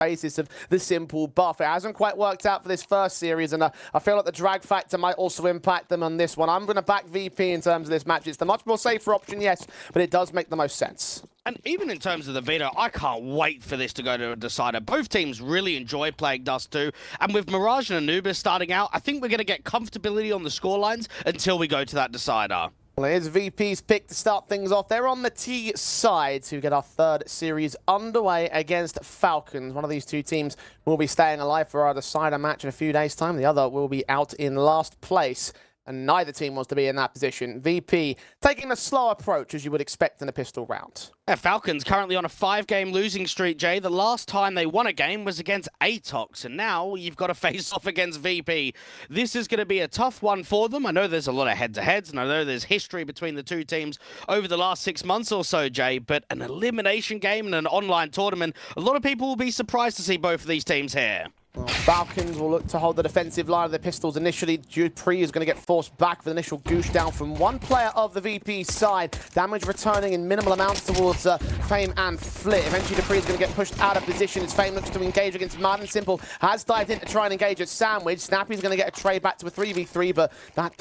basis of the S1mple buff. It hasn't quite worked out for this first series, and I feel like the drag factor might also impact them on this one. I'm going to back VP in terms of this match. It's the much more safer option, yes, but it does make the most sense. And even in terms of the veto, I can't wait for this to go to a decider. Both teams really enjoy playing Dust 2, and with Mirage and Anubis starting out, I think we're going to get comfortability on the scorelines until we go to that decider. Well, here's VP's pick to start things off. They're on the T side to get our third series underway against Falcons. One of these two teams will be staying alive for our decider match in a few days' time. The other will be out in last place, and neither team wants to be in that position. VP taking a slow approach, as you would expect in a pistol round. Yeah, Falcons currently on a 5-game losing streak, Jay. The last time they won a game was against Atox, and now you've got to face off against VP. This is going to be a tough one for them. I know there's a lot of head-to-heads, and I know there's history between the two teams over the last 6 months or so, Jay, but an elimination game and an online tournament, a lot of people will be surprised to see both of these teams here. Well, Falcons will look to hold the defensive line of their pistols initially. Dupree is going to get forced back with the initial goosh down from one player of the VP side. Damage returning in minimal amounts towards Fame and Flit. Eventually, Dupree is going to get pushed out of position as Fame looks to engage against Mad and S1mple. Has dived in to try and engage a sandwich. Snappy's going to get a trade back to a 3v3, but that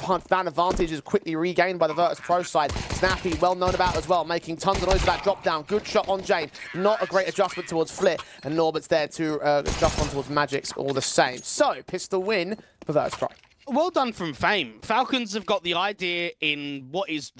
advantage is quickly regained by the Virtus.Pro side. Snappy, well known about as well, making tons of noise for that drop down. Good shot on Jane. Not a great adjustment towards Flit, and Norbert's there to adjust on towards Magic. All the same. So, pistol win for Virtus.Pro. Well done from Fame. Falcons have got the idea in what is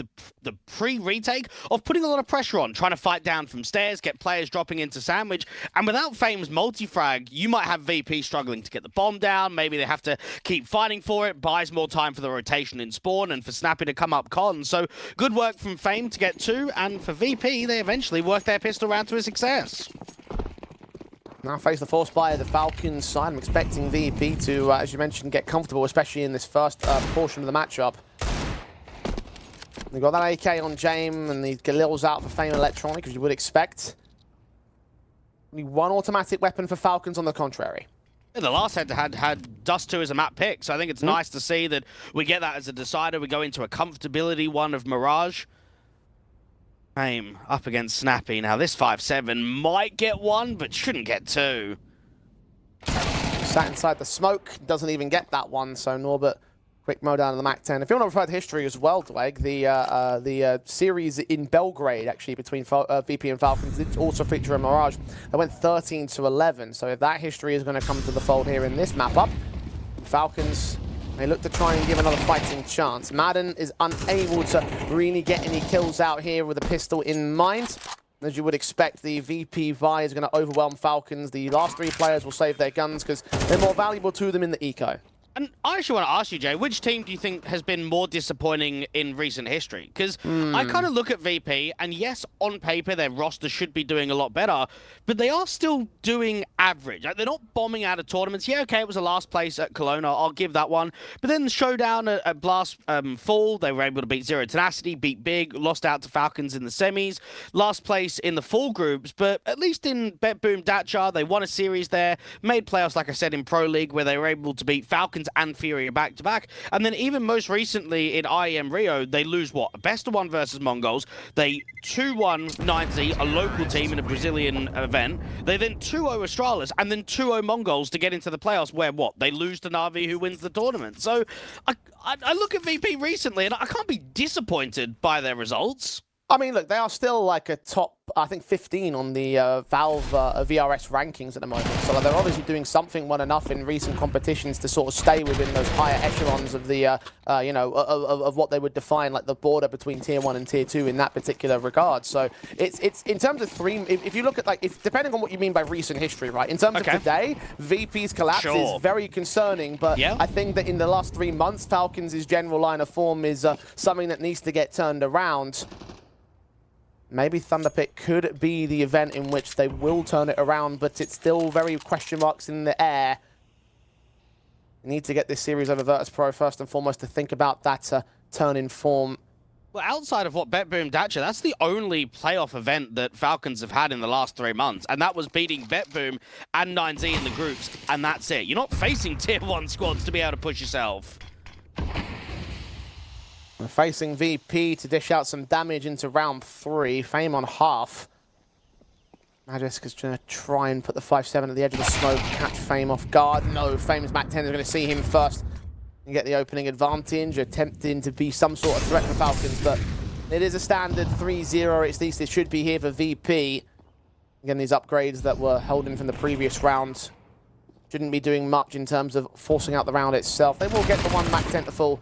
the pre-retake of putting a lot of pressure on, trying to fight down from stairs, get players dropping into sandwich, and without Fame's multi-frag, you might have VP struggling to get the bomb down, maybe they have to keep fighting for it, buys more time for the rotation in spawn and for Snappy to come up con. So good work from Fame to get 2, and for VP, they eventually work their pistol round to a success. Now face the force by the Falcons side. I'm expecting VP to, as you mentioned, get comfortable, especially in this first portion of the matchup. They've got that AK on James, and the Galil's out for Fame Electronic, as you would expect. Only one automatic weapon for Falcons on the contrary. Yeah, the last head-to-head had Dust 2 as a map pick, so I think it's nice to see that we get that as a decider. We go into a comfortability one of Mirage. Fame up against Snappy. Now this 5-7 might get 1, but shouldn't get 2. Sat inside the smoke, doesn't even get that one, so Norbert, quick mow down to the MAC-10. If you want to refer to history as well, Dweg, the series in Belgrade, actually, between VP and Falcons, did also feature a Mirage that went 13-11, so if that history is going to come to the fold here in this map-up, Falcons, they look to try and give another fighting chance. Madden is unable to really get any kills out here with a pistol in mind. As you would expect, the VP Vi is going to overwhelm Falcons. The last 3 players will save their guns because they're more valuable to them in the eco. And I actually want to ask you, Jay, which team do you think has been more disappointing in recent history? Because I kind of look at VP, and yes, on paper, their roster should be doing a lot better, but they are still doing average. Like, they're not bombing out of tournaments. Yeah, okay, it was a last place at Kelowna. I'll give that one. But then the showdown at Blast Fall, they were able to beat Zero Tenacity, beat Big, lost out to Falcons in the semis, last place in the full groups, but at least in Bet Boom Dacha, they won a series there, made playoffs, like I said, in Pro League, where they were able to beat Falcons and Fury back-to-back. And then even most recently in IEM Rio, they lose what? A best-of-1 versus Mongols. They 2-1 9Z, a local team in a Brazilian event. They then 2-0 Astralis, and then 2-0 Mongols to get into the playoffs, where what? They lose to Na'Vi, who wins the tournament. So I look at VP recently, and I can't be disappointed by their results. I mean, look, they are still like a top, I think, 15 on the Valve VRS rankings at the moment. So like, they're obviously doing something well enough in recent competitions to sort of stay within those higher echelons of the, you know, of what they would define like the border between Tier 1 and Tier 2 in that particular regard. So it's in terms of 3, if you look at like, depending on what you mean by recent history, right? In terms of today, VP's collapse is very concerning, but I think that in the last 3 months, Falcons' general line of form is something that needs to get turned around. Maybe Thunderpick could be the event in which they will turn it around, but it's still very question marks in the air. You need to get this series over Virtus.Pro first and foremost to think about that turn in form. Well, outside of what Bet Boom Dacha, that's the only playoff event that Falcons have had in the last 3 months, and that was beating Bet Boom and 9Z in the groups, and that's it. You're not facing Tier 1 squads to be able to push yourself. We're facing VP to dish out some damage into round 3. Fame on half. Magisk is going to try and put the 5-7 at the edge of the smoke, catch Fame off guard. No, Fame's Mac 10 is going to see him first and get the opening advantage, attempting to be some sort of threat for Falcons, but it is a standard 3-0. At least it should be here for VP. Again, these upgrades that were held in from the previous round shouldn't be doing much in terms of forcing out the round itself. They will get the one Mac 10 to full,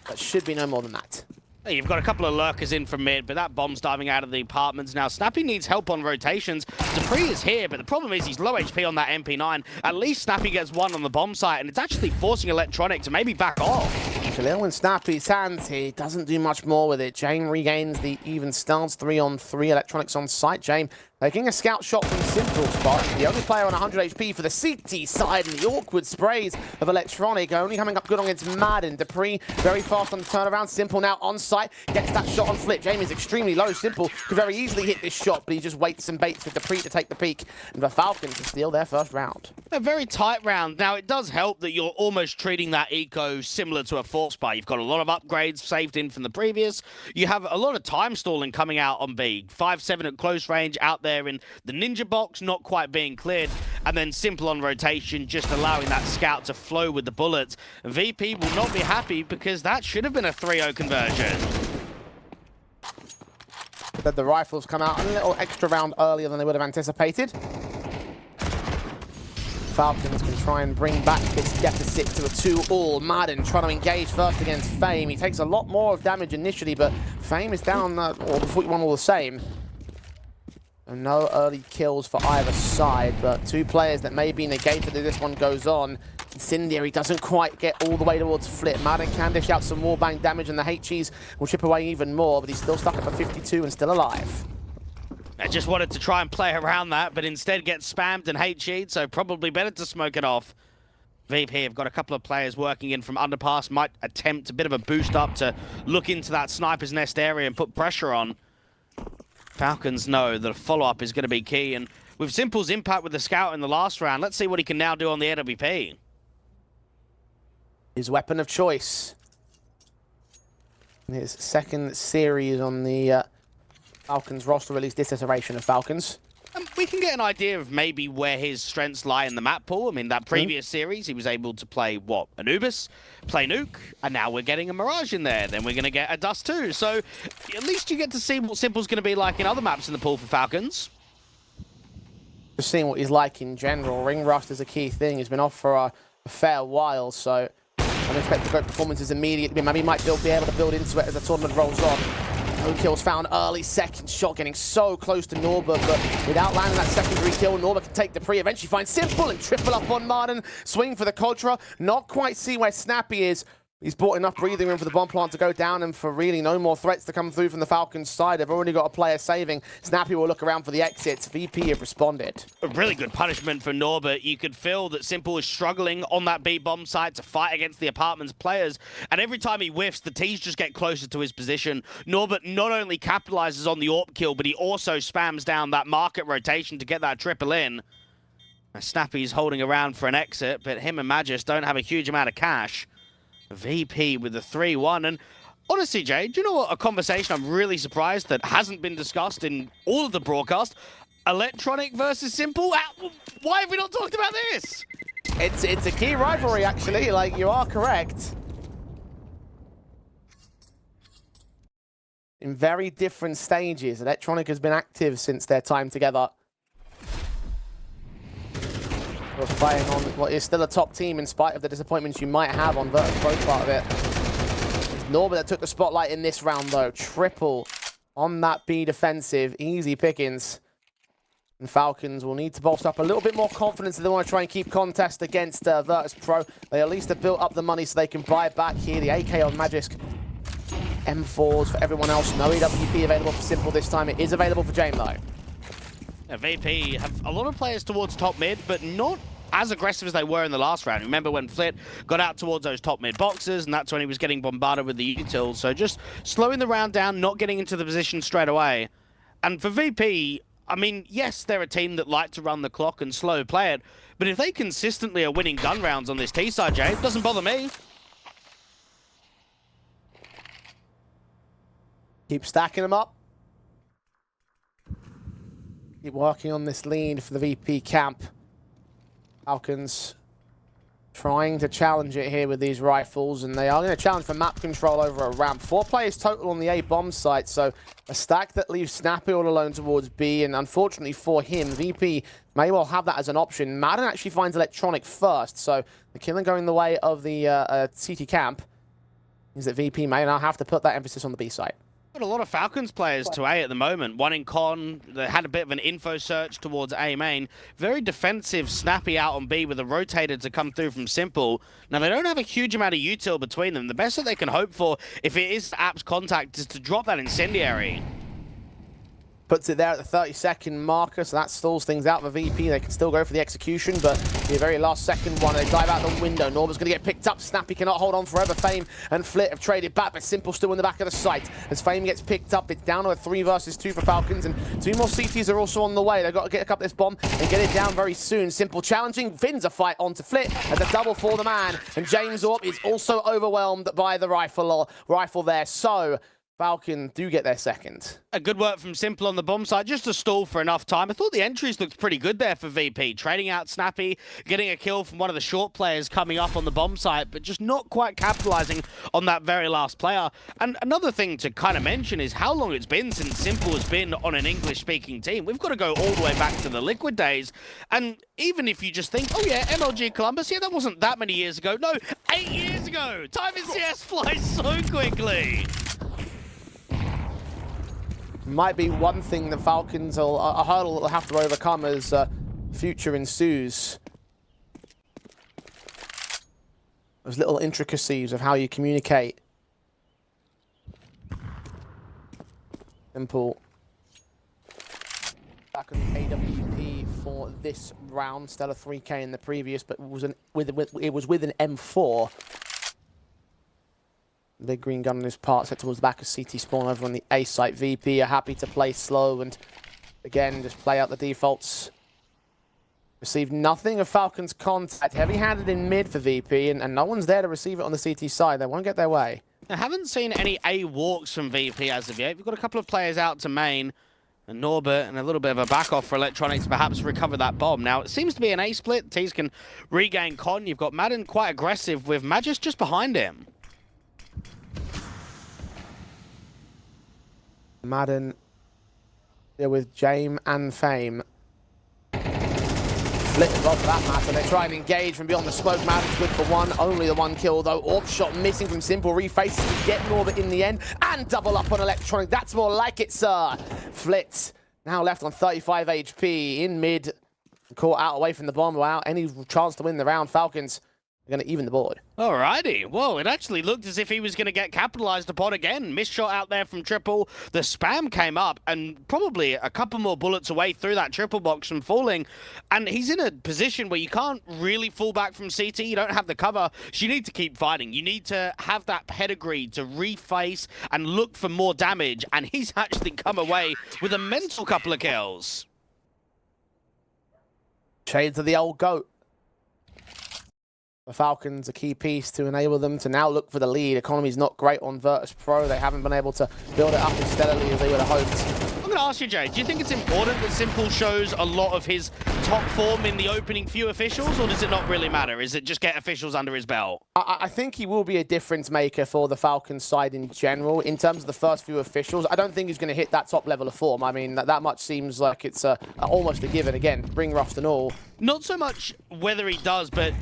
but should be no more than that. Hey, you've got a couple of lurkers in from mid, but that bomb's diving out of the apartments. Now, Snappy needs help on rotations. dupreeh is here, but the problem is he's low HP on that MP9. At least Snappy gets one on the bomb site, and it's actually forcing Electronic to maybe back off. Khalil in Snappy's hands, he doesn't do much more with it. Jame regains the even stance, 3-on-3, Electronics on site. Jame taking a scout shot from s1mple spot. The only player on 100 HP for the CT side, and the awkward sprays of Electronic only coming up good against Madden. dupreeh very fast on the turnaround. s1mple now on site, gets that shot on flip. Jame is extremely low. s1mple could very easily hit this shot, but he just waits and baits for dupreeh to take the peak, and the Falcons to steal their first round. A very tight round. Now, it does help that you're almost treating that eco similar to a force buy. You've got a lot of upgrades saved in from the previous. You have a lot of time stalling coming out on B. 5-7 at close range out there in the ninja box, not quite being cleared. And then s1mple on rotation, just allowing that scout to flow with the bullets. VP will not be happy because that should have been a 3-0 conversion. But the rifles come out a little extra round earlier than they would have anticipated. Falcons can try and bring back this deficit to a 2-all. Madden trying to engage first against Fame. He takes a lot more of damage initially, but Fame is down, or the 41 all the same. And no early kills for either side, but two players that may be negated as this one goes on. Incendiary doesn't quite get all the way towards flip. Madden can dish out some wallbang damage, and the HEs will chip away even more, but he's still stuck up at 52 and still alive. I just wanted to try and play around that, but instead gets spammed and HE'd, so probably better to smoke it off. VP have got a couple of players working in from underpass, might attempt a bit of a boost up to look into that sniper's nest area and put pressure on. Falcons know that a follow-up is going to be key, and with s1mple's impact with the scout in the last round, let's see what he can now do on the AWP. His weapon of choice. His second series on the Falcons roster, at least this iteration of Falcons. We can get an idea of maybe where his strengths lie in the map pool. I mean, that previous series, he was able to play, what, Anubis, play Nuke, and now we're getting a Mirage in there. Then we're going to get a Dust too. So at least you get to see what s1mple's going to be like in other maps in the pool for Falcons. Just seeing what he's like in general. Ring Rust is a key thing. He's been off for a fair while, so I'm expecting great performances immediately. Maybe he might be able to build into it as the tournament rolls on. No kills found early, second shot getting so close to Norba, but without landing that secondary kill, Norba can take dupreeh, eventually find s1mple and triple up on Martin. Swing for the Contra, not quite see where Snappy is. He's bought enough breathing room for the bomb plant to go down and for really no more threats to come through from the Falcons side. They've already got a player saving. Snappy will look around for the exits. VP have responded. A really good punishment for Norbert. You could feel that s1mple is struggling on that B bomb site to fight against the apartment's players. And every time he whiffs, the T's just get closer to his position. Norbert not only capitalizes on the AWP kill, but he also spams down that market rotation to get that triple in. Now, Snappy's holding around for an exit, but him and Magis don't have a huge amount of cash. VP with the 3-1, and honestly, Jay, do you know what a conversation I'm really surprised that hasn't been discussed in all of the broadcast? Electronic versus s1mple? Why have we not talked about this? It's a key rivalry, actually. Like, you are correct. In very different stages. Electronic has been active since their time together. Was playing on what is still a top team in spite of the disappointments you might have on Virtus.Pro part of it. It's Norbert that took the spotlight in this round, though. Triple on that B defensive. Easy pickings. And Falcons will need to bolster up a little bit more confidence if they want to try and keep contest against Virtus.Pro. They at least have built up the money so they can buy back here. The AK on Magisk. M4s for everyone else. No EWP available for s1mple this time. It is available for Jame, though. VP have a lot of players towards top mid, but not as aggressive as they were in the last round. Remember when Flit got out towards those top mid boxes, and that's when he was getting bombarded with the utils. So just slowing the round down, not getting into the position straight away. And for VP, I mean, yes, they're a team that like to run the clock and slow play it, but if they consistently are winning gun rounds on this T side, Jay, it doesn't bother me. Keep stacking them up. Keep working on this lead for the VP camp. Falcons trying to challenge it here with these rifles, and they are going to challenge for map control over a ramp. 4 players total on the A bomb site, so a stack that leaves Snappy all alone towards B, and unfortunately for him, VP may well have that as an option. Madden actually finds Electronic first, so the killing going the way of the CT camp means that VP may now have to put that emphasis on the B site. Got a lot of Falcons players to A at the moment. One in con, they had a bit of an info search towards A main. Very defensive, Snappy out on B with a rotator to come through from S1mple. Now, they don't have a huge amount of util between them. The best that they can hope for, if it is App's contact, is to drop that incendiary. Puts it there at the 30-second marker, so that stalls things out for VP. They can still go for the execution, but the very last second one, they dive out the window. Norber's going to get picked up. Snappy cannot hold on forever. Fame and Flit have traded back, but S1mple still in the back of the site. As Fame gets picked up, it's down to a 3 versus 2 for Falcons, and 2 more CTs are also on the way. They've got to get up this bomb and get it down very soon. S1mple challenging, Vin's a fight onto Flit as a double for the man, and James Orp is also overwhelmed by the rifle there. So Falcon do get their second. A good work from S1mple on the bomb side, just to stall for enough time. I thought the entries looked pretty good there for VP. Trading out Snappy, getting a kill from one of the short players coming up on the bomb site, but just not quite capitalizing on that very last player. And another thing to kind of mention is how long it's been since S1mple has been on an English-speaking team. We've got to go all the way back to the Liquid days. And even if you just think, oh yeah, MLG Columbus, yeah, that wasn't that many years ago. No, 8 years ago. Time in CS flies so quickly. Might be one thing the Falcons will, a hurdle they'll have to overcome as future ensues. Those little intricacies of how you communicate. S1mple back on the AWP for this round. Stellar 3K in the previous, but it was with an M4. Big green gun on his part, set towards the back of CT spawn over on the A site. VP are happy to play slow and, again, just play out the defaults. Received nothing of Falcons contact. Heavy-handed in mid for VP, and no one's there to receive it on the CT side. They won't get their way. I haven't seen any A walks from VP as of yet. We've got a couple of players out to main, and Norbert, and a little bit of a back-off for Electronics to perhaps recover that bomb. Now, it seems to be an A split. Tees can regain con. You've got Madden quite aggressive with Magis just behind him. Madden there with Jame and Fame. Flit as well for that matter. They try and engage from beyond the smoke. Madden's good for one. Only the one kill though. Orb shot missing from S1mple. Refaces to get Norbert in the end. And double up on Electronic. That's more like it, sir. Flit now left on 35 HP in mid. Caught out away from the bomb without any chance to win the round. Falcons are going to even the board. Alrighty. Well, it actually looked as if he was going to get capitalized upon again. Missed shot out there from Triple. The spam came up and probably a couple more bullets away through that triple box from falling. And he's in a position where you can't really fall back from CT. You don't have the cover. So you need to keep fighting. You need to have that pedigree to reface and look for more damage. And he's actually come away with a mental couple of kills. Shades of the old GOAT. The Falcons, a key piece to enable them to now look for the lead. Economy's not great on Virtus.Pro. They haven't been able to build it up as steadily as they would have hoped. I'm going to ask you, Jay, do you think it's important that S1mple shows a lot of his top form in the opening few officials, or does it not really matter? Is it just get officials under his belt? I think he will be a difference maker for the Falcons side in general. In terms of the first few officials, I don't think he's going to hit that top level of form. I mean, that much seems like it's almost a given. Again, bring Rust and all. Not so much whether he does, but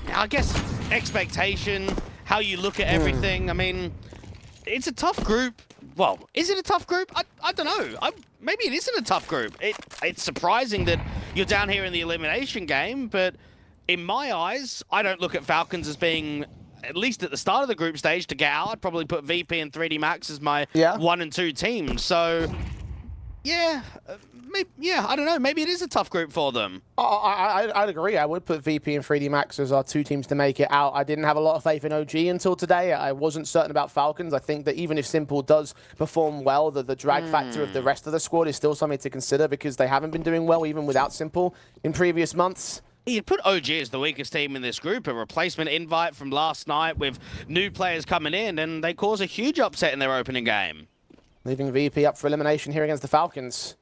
I guess expectation, how you look at everything. I mean, it's a tough group. Well, is it a tough group? I don't know. Maybe it isn't a tough group. It's surprising that you're down here in the elimination game, but in my eyes, I don't look at Falcons as being, at least at the start of the group stage, to get out. I'd probably put VP and 3D Max as my 1 and 2 teams. So, yeah, I don't know. Maybe it is a tough group for them. I'd agree. I would put VP and 3D Max as our 2 teams to make it out. I didn't have a lot of faith in OG until today. I wasn't certain about Falcons. I think that even if S1mple does perform well, the drag factor of the rest of the squad is still something to consider because they haven't been doing well even without S1mple in previous months. You'd put OG as the weakest team in this group, a replacement invite from last night with new players coming in, and they cause a huge upset in their opening game. Leaving VP up for elimination here against the Falcons.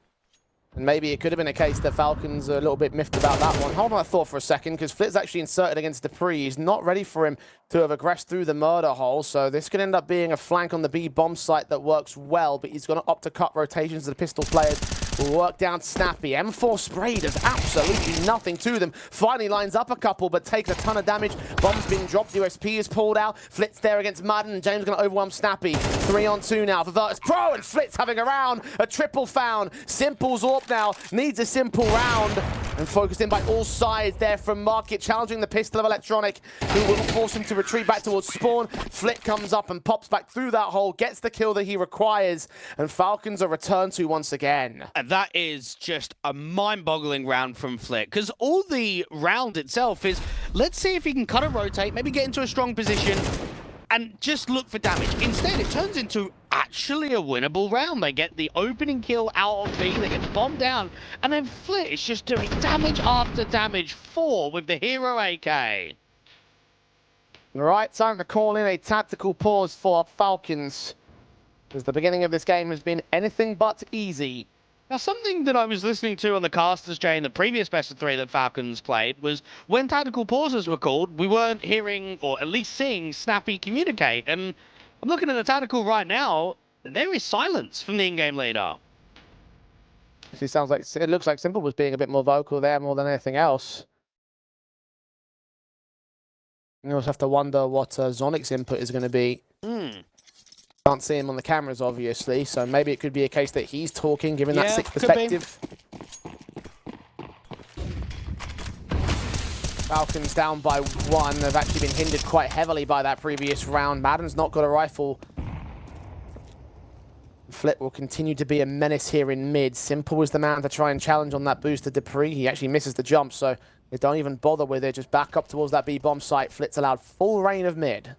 And maybe it could have been a case that Falcons are a little bit miffed about that one. Hold on a thought for a second, because Flit's actually inserted against Dupree. He's not ready for him to have aggressed through the murder hole, so this could end up being a flank on the B bomb site that works well, but he's going to opt to cut rotations of the pistol players. Will work down Snappy. M4 spray does absolutely nothing to them. Finally lines up a couple, but takes a ton of damage. Bomb's been dropped. USP is pulled out. Flit's there against Madden, and James going to overwhelm Snappy. 3-on-2 now for Virtus.Pro, and Flit's having a round. A triple found. S1mple's up now. Needs a simple round. And focused in by all sides there from Market, challenging the pistol of Electronic, who will force him to retreat back towards Spawn. Flit comes up and pops back through that hole, gets the kill that he requires, and Falcons are returned to once again. And that is just a mind-boggling round from Flit, because all the round itself is, let's see if he can cut a rotate, maybe get into a strong position, and just look for damage. Instead, it turns into actually a winnable round. They get the opening kill out of B, they get the bomb down, and then Flit is just doing damage after damage. 4 with the hero AK. Right, time to call in a tactical pause for Falcons, because the beginning of this game has been anything but easy. Now, something that I was listening to on the casters, Jay, in the previous best of 3 that Falcons played was when tactical pauses were called, we weren't hearing, or at least seeing, Snappy communicate. And I'm looking at the tactical right now, there is silence from the in-game leader. It sounds like, it looks like S1mple was being a bit more vocal there more than anything else. You also have to wonder what Zonic's input is going to be. Can't see him on the cameras, obviously, so maybe it could be a case that he's talking, given that sixth perspective. Falcons down by 1. They've actually been hindered quite heavily by that previous round. Madden's not got a rifle. Flit will continue to be a menace here in mid. S1mple was the man to try and challenge on that boost to Dupree. He actually misses the jump, so they don't even bother with it. Just back up towards that B bomb site. Flit's allowed full reign of mid.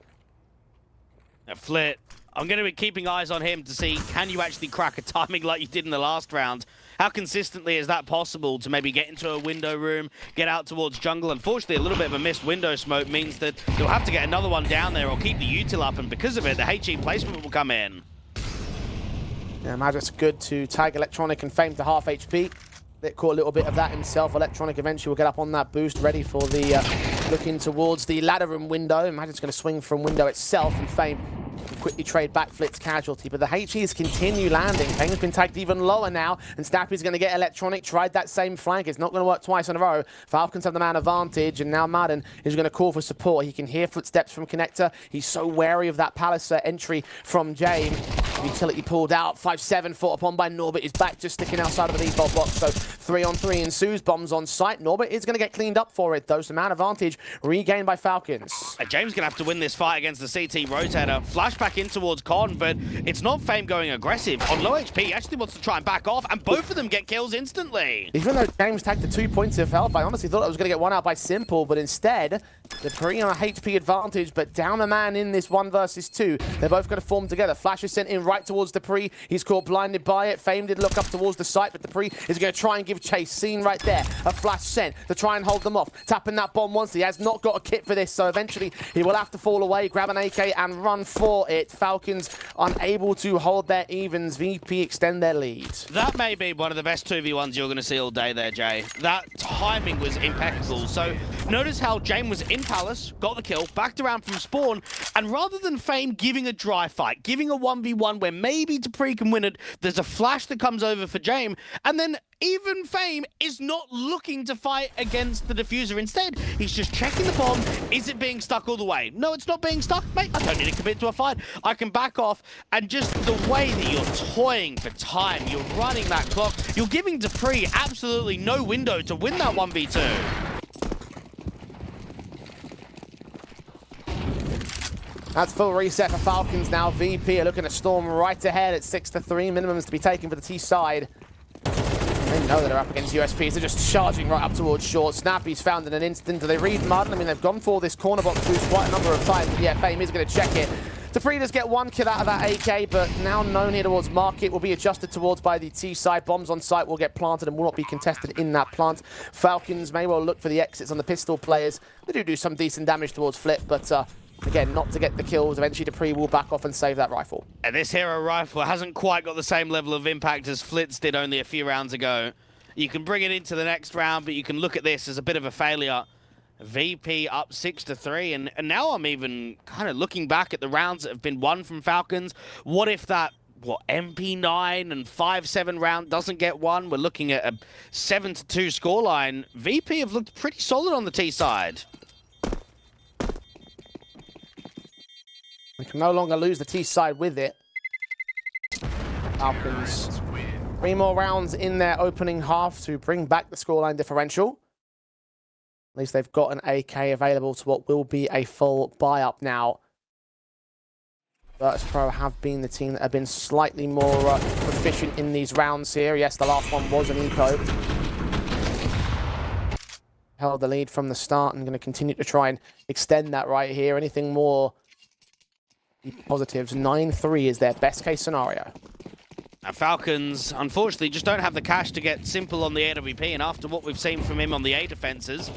Now, Flit, I'm going to be keeping eyes on him to see, can you actually crack a timing like you did in the last round? How consistently is that possible to maybe get into a window room, get out towards jungle? Unfortunately, a little bit of a missed window smoke means that you'll have to get another one down there or keep the util up, and because of it, the HE placement will come in. Yeah, Magic's good to tag Electronic and Fame to half HP. Lit caught a little bit of that himself. Electronic eventually will get up on that boost, ready for the looking towards the ladder room window. Magic's going to swing from window itself, and Fame quickly trade back Flit's casualty, but the HEs continue landing. Fame's been tagged even lower now, and Snappy's going to get Electronic. Tried that same flank. It's not going to work twice in a row. Falcons have the man advantage, and now Madden is going to call for support. He can hear footsteps from Connector. He's so wary of that Palace entry from James. Utility pulled out. 5-7 fought upon by Norbert. Is back just sticking outside of the default box. So 3-on-3 ensues. Bombs on site. Norbert is going to get cleaned up for it, though. So man advantage regained by Falcons. James going to have to win this fight against the CT rotator. Flashback in towards Con, but it's not Fame going aggressive. On low HP, he actually wants to try and back off, and both of them get kills instantly. Even though James tagged the 2 points of health, I honestly thought I was going to get one out by S1mple, but instead, Dupree on a HP advantage, but down a man in this 1 versus 2. They're both going to form together. Flash is sent in right towards Dupree. He's caught blinded by it. Fame did look up towards the site, but Dupree is going to try and give chase. Seen right there. A flash sent to try and hold them off. Tapping that bomb once. He has not got a kit for this, so eventually he will have to fall away, grab an AK and run for it. Falcons unable to hold their evens. VP extend their lead. That may be one of the best 2v1s you're going to see all day there, Jay. That timing was impeccable. So notice how James was in Palace, got the kill, backed around from spawn, and rather than Fame giving a dry fight, giving a 1v1 where maybe Dupree can win it, there's a flash that comes over for James, and then even Fame is not looking to fight against the diffuser. Instead, he's just checking the bomb. Is it being stuck all the way? No, it's not being stuck, mate. I don't need to commit to a fight. I can back off. And just the way that you're toying for time, you're running that clock, you're giving Dupree absolutely no window to win that 1v2. That's full reset for Falcons now. VP are looking to storm right ahead at 6-3. Minimums to be taken for the T side. They know that they're up against USPs. They're just charging right up towards short. Snappy's found in an instant. Do they read Madden? I mean, they've gone for this corner box boost quite a number of times. But yeah, Fame is going to check it. Dupree does get 1 kill out of that AK, but now known here towards Market will be adjusted towards by the T side. Bombs on site will get planted and will not be contested in that plant. Falcons may well look for the exits on the pistol players. They do some decent damage towards Flip, but again, not to get the kills. Eventually, Dupree will back off and save that rifle. And this hero rifle hasn't quite got the same level of impact as Flit's did only a few rounds ago. You can bring it into the next round, but you can look at this as a bit of a failure. VP up 6-3, and now I'm even kind of looking back at the rounds that have been won from Falcons. What if that, MP9 and 5-7 round doesn't get won? We're looking at a 7-2 scoreline. VP have looked pretty solid on the T side. We can no longer lose the T side with it. Falcons. 3 more rounds in their opening half to bring back the scoreline differential. At least they've got an AK available to what will be a full buy-up now. Virtus.Pro have been the team that have been slightly more proficient in these rounds here. Yes, the last one was an eco. Held the lead from the start and going to continue to try and extend that right here. Anything more positives? 9-3 is their best case scenario. Now, Falcons, unfortunately, just don't have the cash to get S1mple on the AWP, and after what we've seen from him on the A defenses,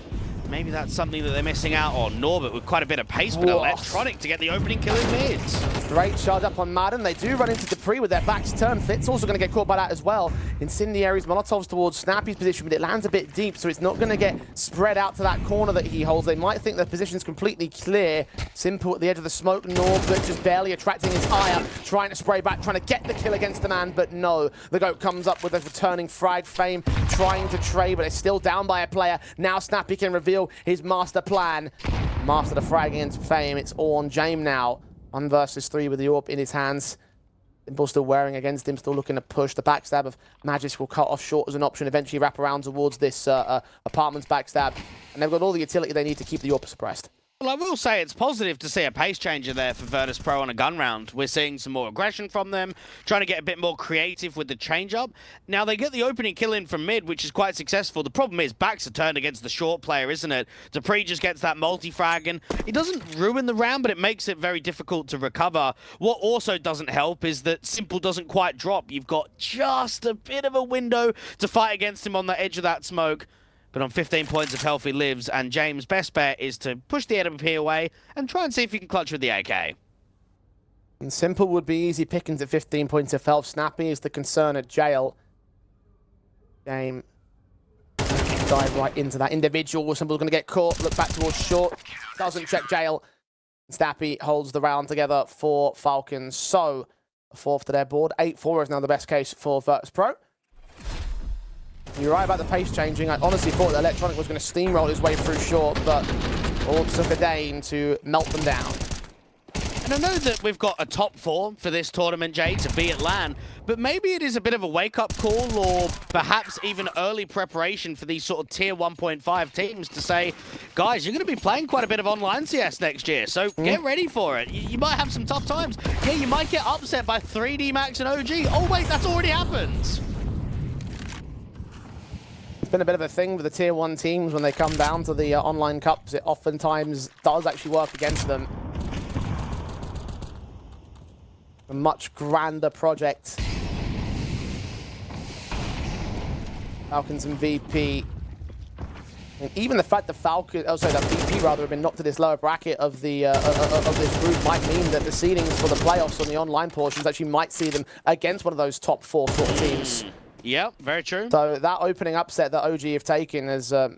maybe that's something that they're missing out on. Norbert with quite a bit of pace, but electronic to get the opening kill in mids. Great charge up on Madden. They do run into Dupree with their backs turned. Fitz also going to get caught by that as well. Incendiaries, Molotovs towards Snappy's position, but it lands a bit deep, so it's not going to get spread out to that corner that he holds. They might think the position's completely clear. S1mple at the edge of the smoke. Norbert just barely attracting his ire, trying to spray back, trying to get the kill against the man, but no. The GOAT comes up with a returning frag. Fame trying to trade, but it's still down by a player. Now Snappy can reveal his master plan. Master the frag against Fame. It's all on James now. 1 versus 3 with the AWP in his hands. S1mple still wearing against him, still looking to push. The backstab of Magis will cut off short as an option, eventually wrap around towards this apartment's backstab. And they've got all the utility they need to keep the AWP suppressed. Well, I will say it's positive to see a pace changer there for Virtus.Pro on a gun round. We're seeing some more aggression from them, trying to get a bit more creative with the change-up. Now, they get the opening kill in from mid, which is quite successful. The problem is backs are turned against the short player, isn't it? Dupree just gets that multi-frag, and it doesn't ruin the round, but it makes it very difficult to recover. What also doesn't help is that S1mple doesn't quite drop. You've got just a bit of a window to fight against him on the edge of that smoke. But on 15 points of health he lives, and James' best bet is to push the AWP away and try and see if he can clutch with the AK. And S1mple would be easy pickings at 15 points of health. Snappy is the concern at jail. Game. Dive right into that individual. S1mple's going to get caught. Look back towards short. Doesn't check jail. Snappy holds the round together for Falcons. So, a 4th to their board. 8-4 is now the best case for Virtus.Pro. You're right about the pace changing. I honestly thought that Electronic was going to steamroll his way through short, but all took a Dane to melt them down. And I know that we've got a top 4 for this tournament, Jay, to be at LAN, but maybe it is a bit of a wake-up call or perhaps even early preparation for these sort of tier 1.5 teams to say, guys, you're going to be playing quite a bit of online CS next year, so get ready for it. You might have some tough times. Yeah, you might get upset by 3D Max and OG. Oh, wait, that's already happened. Been a bit of a thing with the tier 1 teams when they come down to the online cups. It oftentimes does actually work against them. A much grander project. Falcons and VP. And even the fact that that VP rather have been knocked to this lower bracket of the of this group might mean that the seedings for the playoffs on the online portions actually might see them against one of those top 4 sort of teams. Yeah, very true. So that opening upset that OG have taken has at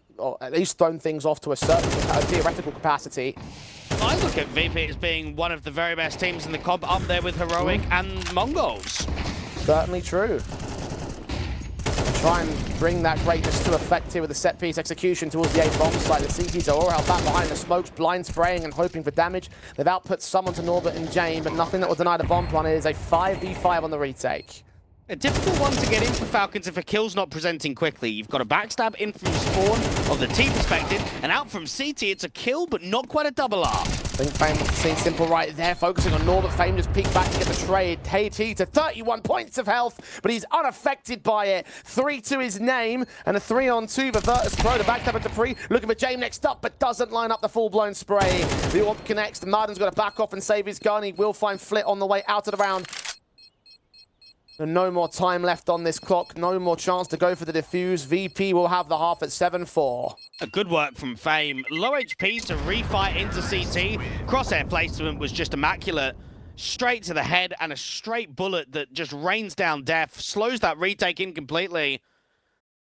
least thrown things off to a certain theoretical capacity. I look at VP as being one of the very best teams in the comp, up there with Heroic and Mongols. Certainly true. Try and bring that greatness to effect here with the set-piece execution towards the A bomb site. The CTs are all out back behind the smokes, blind spraying and hoping for damage. They've output someone to Norbert and Jane, but nothing that will deny the bomb plan. It is a 5v5 on the retake. A difficult one to get in for Falcons if a kill's not presenting quickly. You've got a backstab in from spawn of the T perspective, and out from CT, it's a kill, but not quite a double up. I think Fame wants to see S1mple right there, focusing on Norbert. Fame just peeked back to get the trade. KT to 31 points of health, but he's unaffected by it. 3 to his name, and a 3-on-2 for Virtus.Pro. The backstab of Dupree, looking for James next up, but doesn't line up the full-blown spray. The AWP connects. Marden's got to back off and save his gun. He will find Flit on the way out of the round. And no more time left on this clock. No more chance to go for the defuse. VP will have the half at 7-4. A good work from Fame. Low HP to refight into CT. Crosshair placement was just immaculate. Straight to the head and a straight bullet that just rains down death. Slows that retake in completely.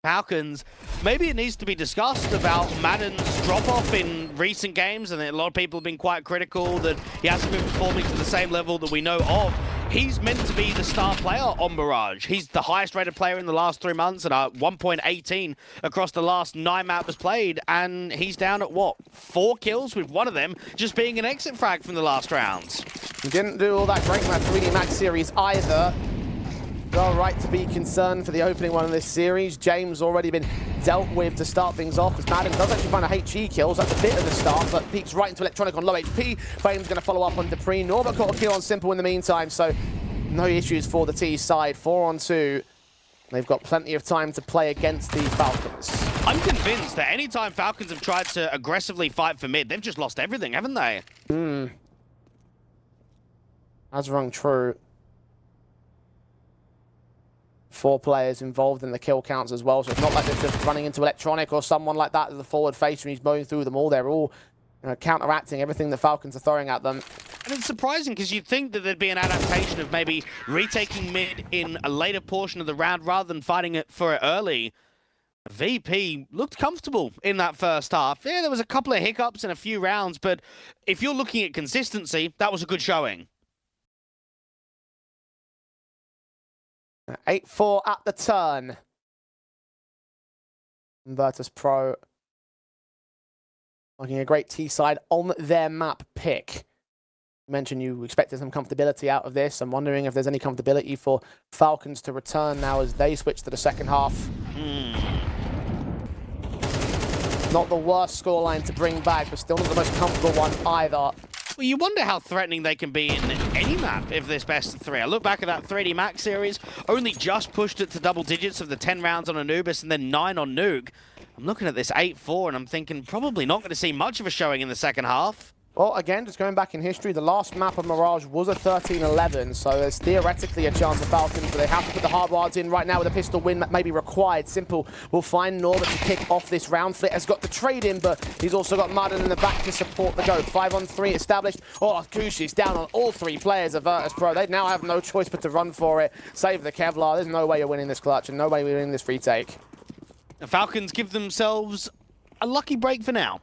Falcons, maybe it needs to be discussed about Madden's drop-off in recent games, and a lot of people have been quite critical that he hasn't been performing to the same level that we know of. He's meant to be the star player on Mirage. He's the highest rated player in the last 3 months at 1.18 across the last 9 maps played, and he's down at, what, 4 kills, with one of them just being an exit frag from the last rounds. He didn't do all that great in that 3D Max series either. Well, right to be concerned for the opening one of this series. James already been dealt with to start things off, as Madden does actually find a HE kills. That's a bit of the start, but peeks right into Electronic on low HP. Fame's going to follow up on Dupree. Norbert got a kill on S1mple in the meantime, so no issues for the T side. 4 on 2. They've got plenty of time to play against the Falcons. I'm convinced that anytime Falcons have tried to aggressively fight for mid, they've just lost everything, haven't they? That's wrong, true. 4 players involved in the kill counts as well, so it's not like they're just running into Electronic or someone like that as the forward face when he's mowing through them all. They're all counteracting everything the Falcons are throwing at them. And it's surprising because you'd think that there'd be an adaptation of maybe retaking mid in a later portion of the round rather than fighting it for it early. VP looked comfortable in that first half. Yeah, there was a couple of hiccups in a few rounds, but if you're looking at consistency, that was a good showing. 8-4 at the turn. Virtus.Pro looking a great T-side on their map pick. You mentioned you expected some comfortability out of this. I'm wondering if there's any comfortability for Falcons to return now as they switch to the second half. Not the worst scoreline to bring back, but still not the most comfortable one either. Well, you wonder how threatening they can be in any map if there's best of 3. I look back at that 3D Max series, only just pushed it to double digits of the 10 rounds on Anubis and then 9 on Nuke. I'm looking at this 8-4 and I'm thinking probably not going to see much of a showing in the second half. Well, again, just going back in history, the last map of Mirage was a 13-11, so there's theoretically a chance of Falcons, but they have to put the hard yards in right now with a pistol win that may be required. S1mple will find Norbert to kick off this round. Flit has got the trade in, but he's also got Madden in the back to support the go. 5 on 3 established. Oh, Kushi's down on all 3 players of Virtus.Pro. They now have no choice but to run for it. Save the Kevlar. There's no way you're winning this clutch, and no way you're winning this retake. The Falcons give themselves a lucky break for now.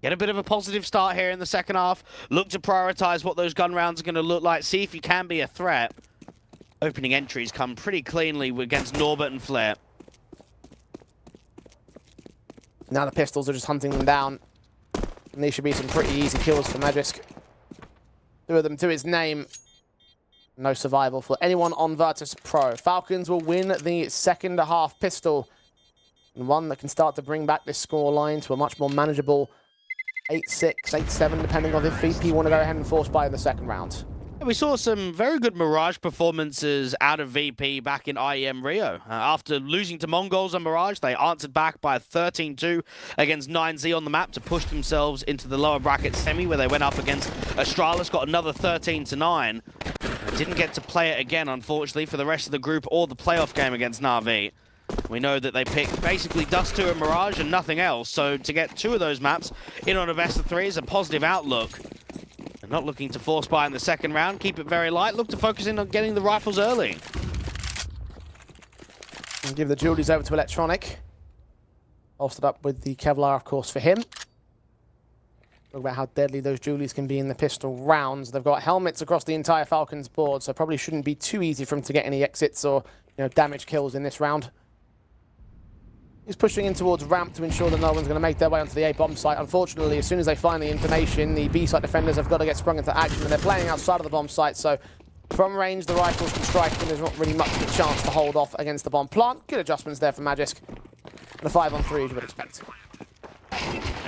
Get a bit of a positive start here in the second half. Look to prioritize what those gun rounds are going to look like. See if you can be a threat. Opening entries come pretty cleanly against Norbert and Flair. Now the pistols are just hunting them down. And these should be some pretty easy kills for Magisk. 2 of them to his name. No survival for anyone on Virtus.Pro. Falcons will win the second half pistol. And one that can start to bring back this score line to a much more manageable 8-6, 8-7, depending on if VP want to go ahead and force buy in the second round. We saw some very good Mirage performances out of VP back in IEM Rio. After losing to Mongols on Mirage, they answered back by a 13-2 against 9Z on the map to push themselves into the lower bracket semi, where they went up against Astralis, got another 13-9. Didn't get to play it again, unfortunately, for the rest of the group or the playoff game against Na'Vi. We know that they picked basically Dust 2 and Mirage and nothing else, so to get 2 of those maps in on a best of 3 is a positive outlook. They're not looking to force buy in the second round, keep it very light, look to focus in on getting the rifles early. And give the Julies over to Electronic. Bolstered up with the Kevlar, of course, for him. Talk about how deadly those Julies can be in the pistol rounds. They've got helmets across the entire Falcons board, so probably shouldn't be too easy for them to get any exits or damage kills in this round. He's pushing in towards ramp to ensure that no one's going to make their way onto the A bomb site. Unfortunately, as soon as they find the information, the B site defenders have got to get sprung into action, and they're playing outside of the bomb site, so from range, the rifles can strike, and there's not really much of a chance to hold off against the bomb plant. Good adjustments there from Magisk. And a 5 on 3, as you would expect.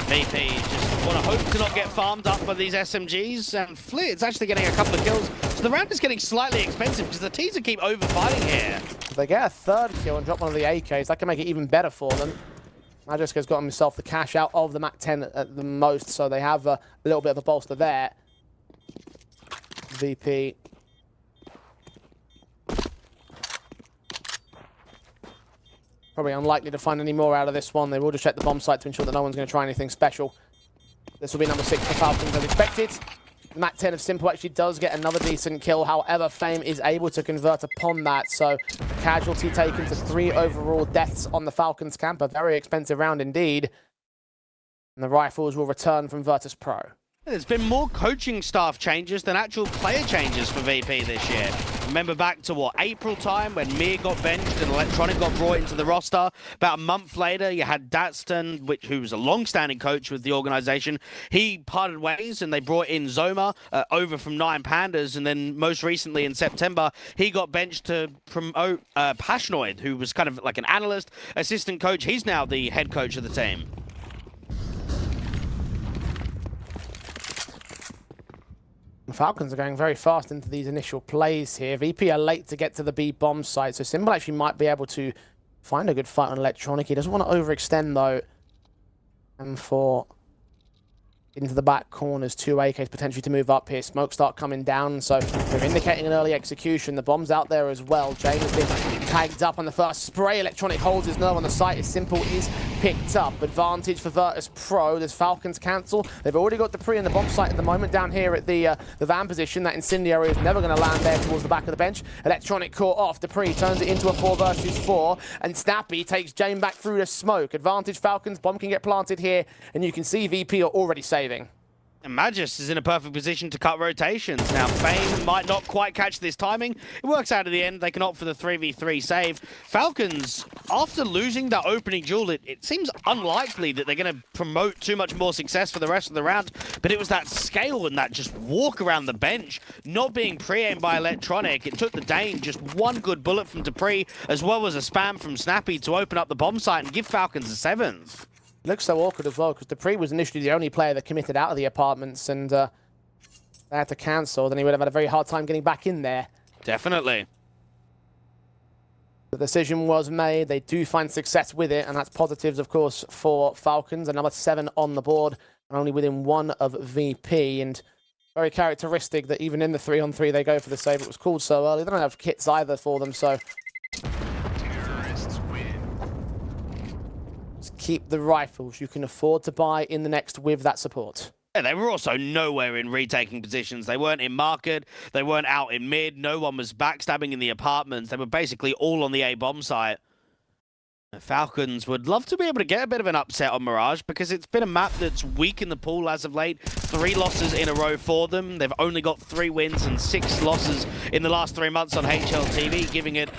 VP just want to hope to not get farmed up by these SMGs, and Flit's actually getting a couple of kills. So the round is getting slightly expensive because the teams keep over-fighting here. If they get a 3rd kill and drop one of the AKs, that can make it even better for them. Magisk has got himself the cash out of the MAC-10 at the most, so they have a little bit of a bolster there. VP. Probably unlikely to find any more out of this one. They will just check the bomb site to ensure that no one's going to try anything special. This will be number 6 for Falcons as expected. Mat 10 of S1mple actually does get another decent kill. However, Fame is able to convert upon that. So casualty taken to 3 overall deaths on the Falcons camp. A very expensive round indeed. And the rifles will return from Virtus.Pro. There's been more coaching staff changes than actual player changes for VP this year. Remember back to, what, April time when Mir got benched and Electronic got brought into the roster. About a month later, you had Datston, who was a long-standing coach with the organization. He parted ways and they brought in Zoma over from 9 Pandas. And then most recently in September, he got benched to promote Pashnoid, who was kind of like an analyst, assistant coach. He's now the head coach of the team. The Falcons are going very fast into these initial plays here. VP are late to get to the B bomb site, so S1mple actually might be able to find a good fight on Electronic. He doesn't want to overextend though. And for into the back corners, 2 AKs potentially to move up here. Smoke start coming down, so they're indicating an early execution. The bomb's out there as well. James has been tagged up on the first spray. Electronic holds his nerve on the site. S1mple is picked up. Advantage for Virtus.Pro. There's Falcons cancel. They've already got Dupree in the bomb site at the moment down here at the van position. That incendiary is never going to land there towards the back of the bench. Electronic caught off. Dupree turns it into a 4 versus 4, and Snappy takes James back through the smoke. Advantage Falcons. Bomb can get planted here, and you can see VP are already saving. And Magus is in a perfect position to cut rotations. Now, Fame might not quite catch this timing. It works out at the end. They can opt for the 3v3 save. Falcons, after losing that opening duel, it seems unlikely that they're going to promote too much more success for the rest of the round. But it was that scale and that just walk around the bench, not being pre-aimed by Electronic. It took the Dane just 1 good bullet from Dupree, as well as a spam from Snappy to open up the bomb site and give Falcons a 7th. Looks so awkward as well, because Dupree was initially the only player that committed out of the apartments, and they had to cancel. Then he would have had a very hard time getting back in there. Definitely. The decision was made. They do find success with it, and that's positives, of course, for Falcons. Another 7 on the board, and only within 1 of VP. And very characteristic that even in the 3-on-3, they go for the save. It was called so early. They don't have kits either for them, so keep the rifles you can afford to buy in the next with that support. Yeah, they were also nowhere in retaking positions. They weren't in market. They weren't out in mid. No one was backstabbing in the apartments. They were basically all on the A bomb site. The Falcons would love to be able to get a bit of an upset on Mirage because it's been a map that's weak in the pool as of late. 3 losses in a row for them. They've only got 3 wins and 6 losses in the last 3 months on HLTV, giving it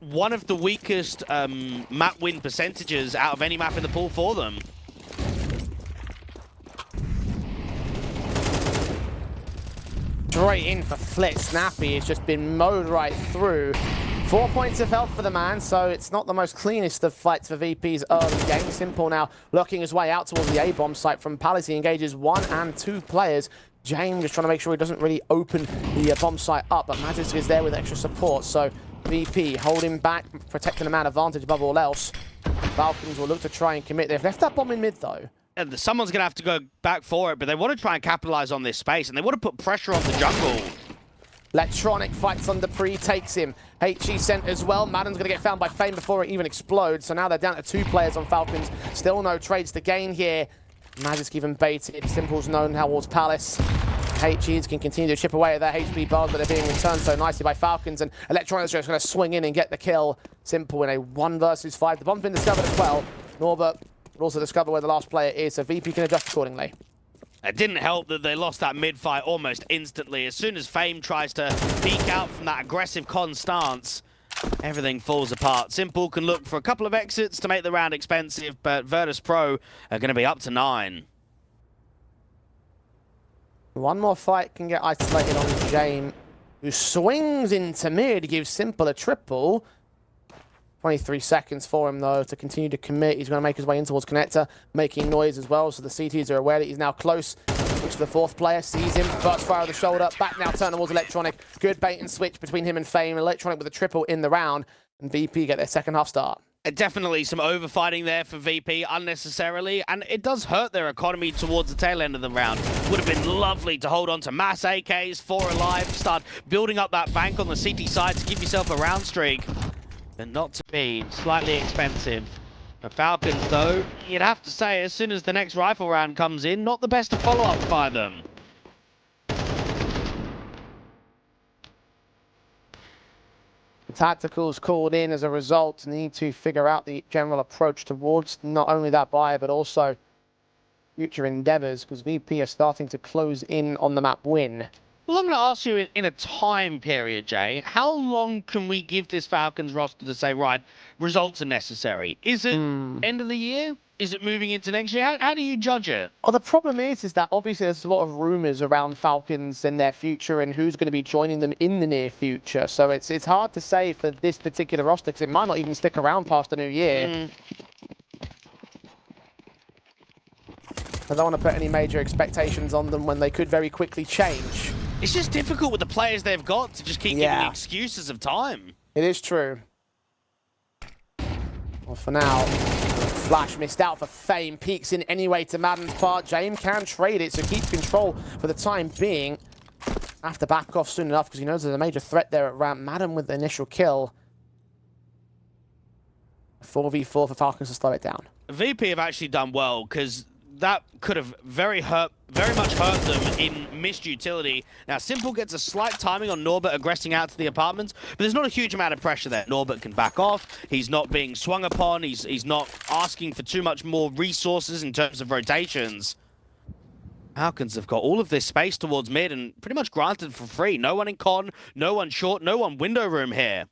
one of the weakest map win percentages out of any map in the pool for them. Straight in for Flit. Snappy has just been mowed right through. 4 points of health for the man, so it's not the most cleanest of fights for VP's early game. S1mple now looking his way out towards the A-bomb site from Palace. He engages 1 and 2 players. James is trying to make sure he doesn't really open the bomb site up, but Magic is there with extra support, so VP holding back, protecting the man advantage above all else. Falcons will look to try and commit. They've left that bomb in mid, though. And someone's going to have to go back for it, but they want to try and capitalize on this space, and they want to put pressure on the jungle. Electronic fights on Dupree, takes him. HE sent as well. Madden's going to get found by Fame before it even explodes, so now they're down to 2 players on Falcons. Still no trades to gain here. Magic even baited. S1mple's known towards Palace. HEs can continue to chip away at their HP bars, but they're being returned so nicely by Falcons, and Electronic's just going to swing in and get the kill. S1mple in a 1 versus 5. The bomb's been discovered as well. Norbert will also discover where the last player is, so VP can adjust accordingly. It didn't help that they lost that mid-fight almost instantly. As soon as Fame tries to peek out from that aggressive con stance, everything falls apart. S1mple can look for a couple of exits to make the round expensive, but Virtus.Pro are going to be up to 9. 1 more fight can get isolated on James, who swings into mid, gives S1mple a triple. 23 seconds for him, though, to continue to commit. He's going to make his way in towards Connector, making noise as well, so the CTs are aware that he's now close. Looks for the 4th player, sees him, first fire of the shoulder, back now turn towards Electronic. Good bait and switch between him and Fame. Electronic with a triple in the round, and VP get their second half start. Definitely some overfighting there for VP unnecessarily, and it does hurt their economy towards the tail end of the round. Would have been lovely to hold on to mass AKs, 4 alive, start building up that bank on the CT side to give yourself a round streak. But not to be. Slightly expensive. For Falcons, though, you'd have to say, as soon as the next rifle round comes in, not the best of follow-up by them. Tacticals called in as a result. Need to figure out the general approach towards not only that buy, but also future endeavors, because VP are starting to close in on the map win. Well, I'm going to ask you in a time period, Jay, how long can we give this Falcons roster to say, right, results are necessary? Is it end of the year? Is it moving into next year? How do you judge it? Well, the problem is that obviously there's a lot of rumors around Falcons and their future and who's going to be joining them in the near future. So it's hard to say for this particular roster because it might not even stick around past the new year. I don't want to put any major expectations on them when they could very quickly change. It's just difficult with the players they've got to just keep giving excuses of time. It is true. Well, for now, Flash missed out for fame. Peeks in anyway to Madden's part. James can trade it, so keep control for the time being. Have to back off soon enough because he knows there's a major threat there at ramp. Madden with the initial kill. 4v4 for Falcons to slow it down. VP have actually done well because that could have very much hurt them in missed utility. Now, S1mple gets a slight timing on Norbert aggressing out to the apartments, but there's not a huge amount of pressure there. Norbert can back off. He's not being swung upon. He's not asking for too much more resources in terms of rotations. Falcons have got all of this space towards mid and pretty much granted for free. No one in con, no one short, no one window room here.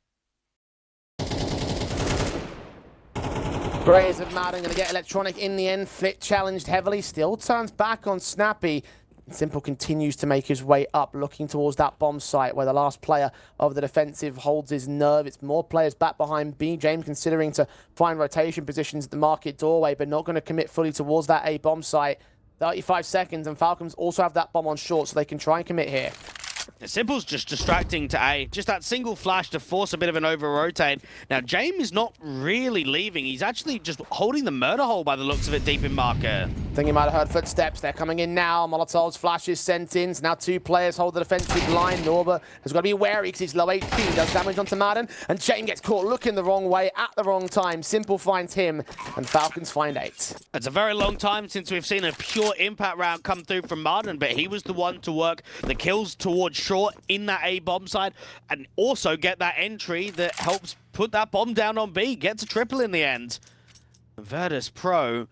Grays of Madden going to get electronic in the end. Flit challenged heavily, still turns back on Snappy. S1mple continues to make his way up, looking towards that bomb site where the last player of the defensive holds his nerve. It's more players back behind B. James considering to find rotation positions at the market doorway, but not going to commit fully towards that A bomb site. 35 seconds, and Falcons also have that bomb on short, so they can try and commit here. S1mple's just distracting to A. Just that single flash to force a bit of an over-rotate. Now, James is not really leaving. He's actually just holding the murder hole by the looks of it deep in marker. I think he might have heard footsteps. They're coming in now. Molotov's flash is sent in. So now two players hold the defensive line. Norbert has got to be wary because he's low HP. He does damage onto Madden. And James gets caught looking the wrong way at the wrong time. S1mple finds him. And Falcons find 8. It's a very long time since we've seen a pure impact round come through from Madden, but he was the one to work the kills towards short in that A bomb side and also get that entry that helps put that bomb down on B. Gets a triple in the end. Virtus.Pro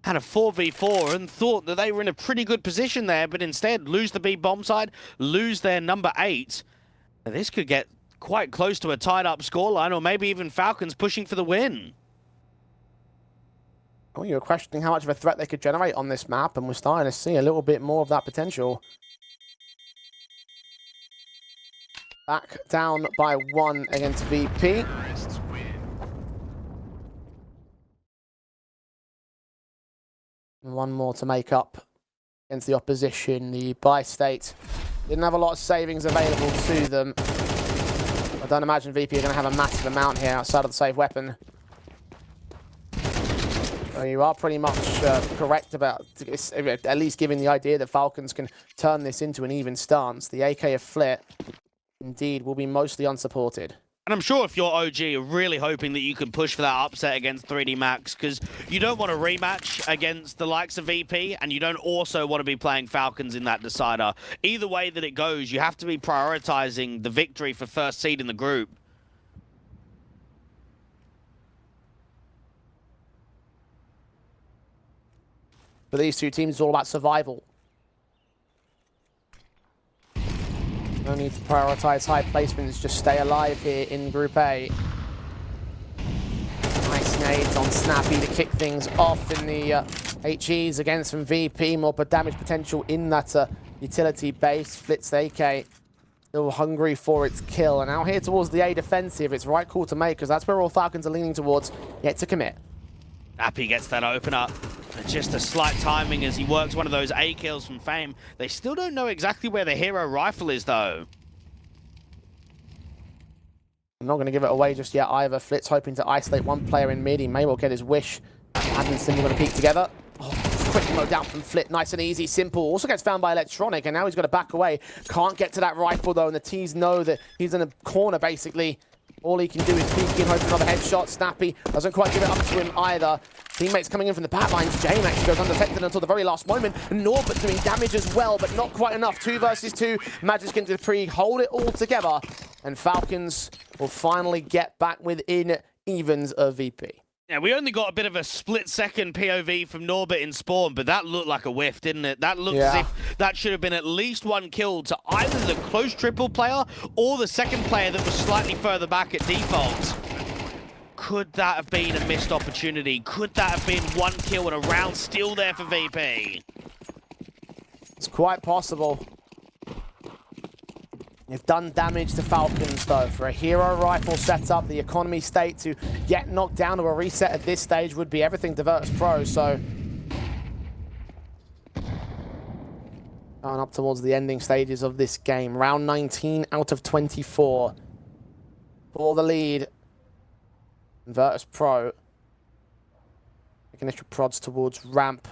had a 4v4 and thought that they were in a pretty good position there, but instead lose the B bomb side, lose their number 8. Now, this could get quite close to a tied up scoreline, or maybe even Falcons pushing for the win. Well, you were questioning how much of a threat they could generate on this map, and we're starting to see a little bit more of that potential. Back down by 1 against VP. One more to make up against the opposition. The bi-state didn't have a lot of savings available to them. I don't imagine VP are going to have a massive amount here outside of the save weapon. So you are pretty much correct about at least giving the idea that Falcons can turn this into an even stance. The AK of Flit indeed will be mostly unsupported. And I'm sure if you're OG, you're really hoping that you can push for that upset against 3D Max, because you don't want a rematch against the likes of VP, and you don't also want to be playing Falcons in that decider. Either way that it goes, you have to be prioritizing the victory for first seed in the group. For these two teams, it's all about survival. No need to prioritize high placements, just stay alive here in Group A. Nice nades on Snappy to kick things off in the HEs against from VP. More damage potential in that utility base. Flit's AK still hungry for its kill. And now here towards the A defensive, it's the right call to make because that's where all Falcons are leaning towards, yet to commit. Appy gets that open up. Just a slight timing as he works one of those A kills from Fame. They still don't know exactly where the hero rifle is, though. I'm not going to give it away just yet either. Flit's hoping to isolate one player in mid. He may well get his wish. Madden and S1mple going to peek together. Oh, quick mode down from Flit. Nice and easy. S1mple also gets found by Electronic, and now he's got to back away. Can't get to that rifle, though, and the T's know that he's in a corner, basically. All he can do is peek in, hope for another headshot. Snappy doesn't quite give it up to him either. Teammates coming in from the back lines. Jane actually goes undetected until the very last moment. Norbert doing damage as well, but not quite enough. 2 versus 2. Magic's going to hold it all together. And Falcons will finally get back within evens of VP. Yeah, we only got a bit of a split-second POV from Norbert in spawn, but that looked like a whiff, didn't it? That looked as if that should have been at least one kill to either the close triple player or the second player that was slightly further back at default. Could that have been a missed opportunity? Could that have been one kill and a round still there for VP? It's quite possible. You've done damage to Falcons, though. For a hero rifle setup, the economy state to get knocked down to a reset at this stage would be everything to Virtus.Pro, so... going up towards the ending stages of this game. Round 19 out of 24 for the lead. Virtus.Pro making initial prods towards ramp.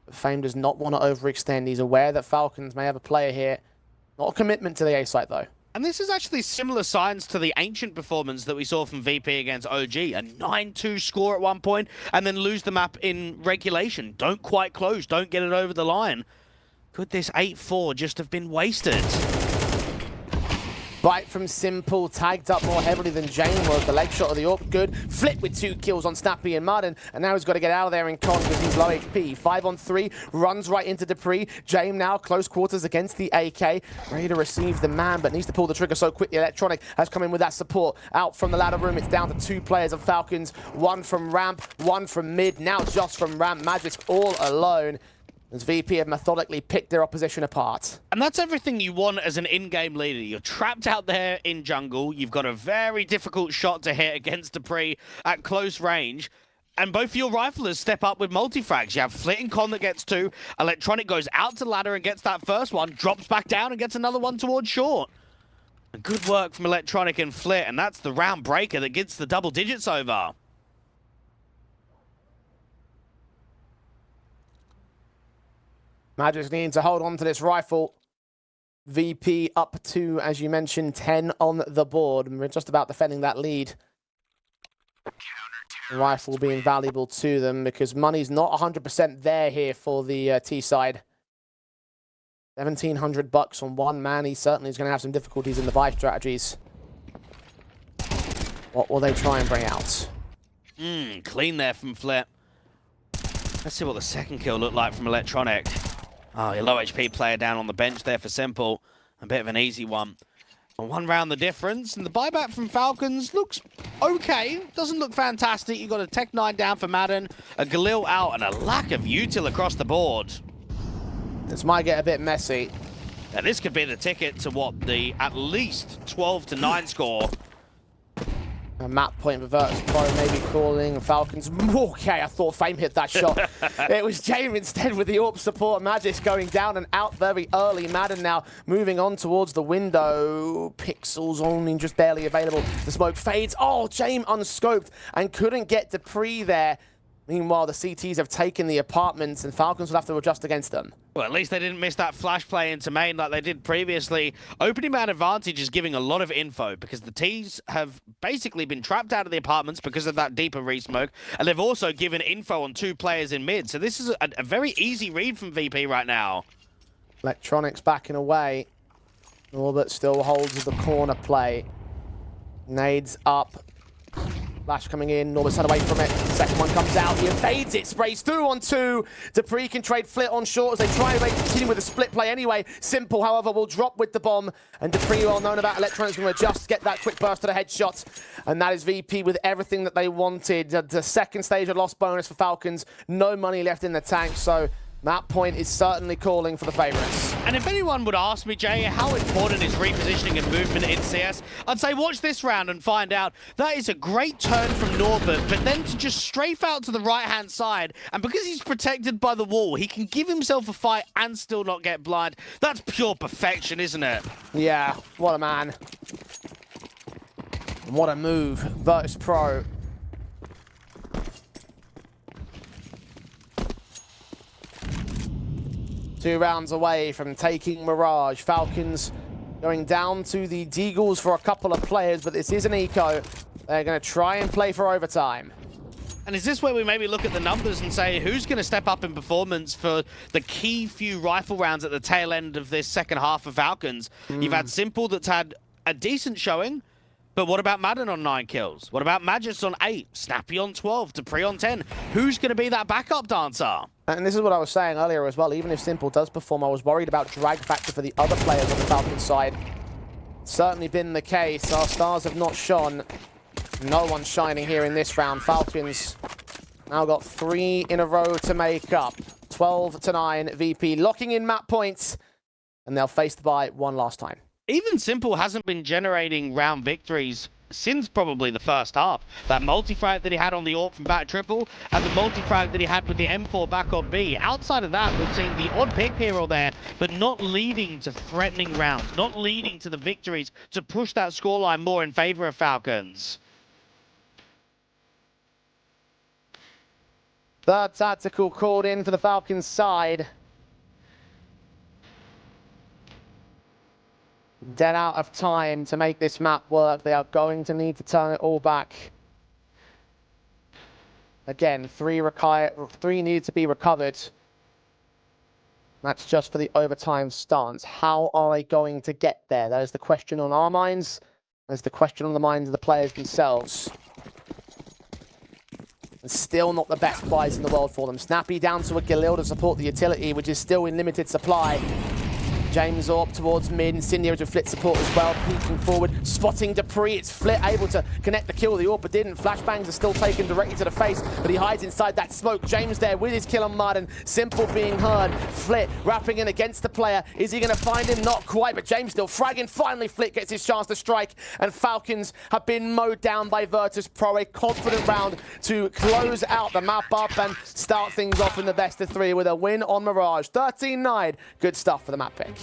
But Fame does not want to overextend. He's aware that Falcons may have a player here. Not a commitment to the A site, though. And this is actually similar signs to the Ancient performance that we saw from VP against OG. A 9-2 score at one point, and then lose the map in regulation. Don't quite close, don't get it over the line. Could this 8-4 just have been wasted? Bite from S1mple, tagged up more heavily than Jane was. The leg shot of the AWP, good. Flip with 2 kills on Snappy and Madden, and now he's got to get out of there in con because he's low HP. 5-on-3, runs right into Dupree. Jane now close quarters against the AK, ready to receive the man, but needs to pull the trigger so quickly. Electronic has come in with that support. Out from the ladder room, it's down to 2 players of Falcons. 1 from ramp, 1 from mid, now just from ramp. Magic's all alone, as VP have methodically picked their opposition apart. And that's everything you want as an in-game leader. You're trapped out there in jungle. You've got a very difficult shot to hit against Dupree at close range. And both of your riflers step up with multi-frags. You have Flit and Con that gets 2. Electronic goes out to ladder and gets that first one, drops back down and gets another one towards short. Good work from Electronic and Flit, and that's the round breaker that gets the double digits over. Magic needing to hold on to this rifle. VP up to, as you mentioned, 10 on the board. And we're just about defending that lead. The rifle being valuable to them because money's not 100% there here for the T side. 1,700 bucks on one man. He certainly is going to have some difficulties in the buy strategies. What will they try and bring out? Clean there from Flip. Let's see what the second kill looked like from Electronic. Oh, your low HP player down on the bench there for S1mple. A bit of an easy one. And 1 round the difference. And the buyback from Falcons looks okay. Doesn't look fantastic. You've got a Tech 9 down for Madden, a Galil out, and a lack of util across the board. This might get a bit messy. And this could be the ticket to what, the at least 12-9 score. A map point for Virtus.Pro maybe calling Falcons. Okay, I thought Fame hit that shot. It was James instead with the AWP support. Magic's going down and out very early. Madden now moving on towards the window. Pixels only just barely available. The smoke fades. Oh, James unscoped and couldn't get Dupree there. Meanwhile, the CTs have taken the apartments and Falcons will have to adjust against them. Well, at least they didn't miss that flash play into main like they did previously. Opening man advantage is giving a lot of info because the Ts have basically been trapped out of the apartments because of that deeper re-smoke, and they've also given info on 2 players in mid. So this is a very easy read from VP right now. Electronics backing away. Norbert still holds the corner play. Nades up. Flash coming in, Norbert's had away from it. Second one comes out, he evades it, sprays through on 2. Dupree can trade Flit on short as they try to continue with a split play anyway. S1mple, however, will drop with the bomb. And Dupree, well known about Electronics, going to adjust, get that quick burst to the headshot. And that is VP with everything that they wanted. The second stage of lost bonus for Falcons. No money left in the tank, so that point is certainly calling for the favorites. And if anyone would ask me, Jay, how important is repositioning and movement in CS, I'd say watch this round and find out. That is a great turn from Norbert, but then to just strafe out to the right-hand side, and because he's protected by the wall, he can give himself a fight and still not get blind. That's pure perfection, isn't it? Yeah, what a man. And what a move. Virtus.Pro. Two rounds away from taking Mirage. Falcons going down to the Deagles for a couple of players, but this is an eco. They're going to try and play for overtime. And is this where we maybe look at the numbers and say who's going to step up in performance for the key few rifle rounds at the tail end of this second half of Falcons? You've had S1mple that's had a decent showing, But what about Madden on 9 kills? What about Magus on 8? Snappy on 12? Dupree on 10? Who's going to be that backup dancer? And this is what I was saying earlier as well. Even if S1mple does perform, I was worried about drag factor for the other players on the Falcons side. Certainly been the case. Our stars have not shone. No one's shining here in this round. Falcons now got 3 in a row to make up. 12-9 VP, locking in map points. And they'll face the bye one last time. Even S1mple hasn't been generating round victories since probably the first half. That multi-frag that he had on the AWP from back triple, and the multi-frag that he had with the M4 back on B. Outside of that, we've seen the odd pick here or there, but not leading to threatening rounds, not leading to the victories to push that scoreline more in favor of Falcons. Third tactical called in for the Falcons side. Dead out of time to make this map work. They are going to need to turn it all back. Again, 3 need to be recovered. That's just for the overtime stance. How are they going to get there? That is the question on our minds. That's the question on the minds of the players themselves. And still not the best buys in the world for them. Snappy down to a Galil to support the utility, which is still in limited supply. James up towards mid, Incendiary to Flit support as well, peeking forward, spotting Dupree. It's Flit able to connect the kill, the AWP didn't. Flashbangs are still taken directly to the face, but he hides inside that smoke. James there with his kill on Mud, and S1mple being heard. Flit wrapping in against the player. Is he going to find him? Not quite, but James still fragging. Finally, Flit gets his chance to strike, and Falcons have been mowed down by Virtus.Pro. A confident round to close out the map up and start things off in the best of 3 with a win on Mirage. 13-9. Good stuff for the map pick.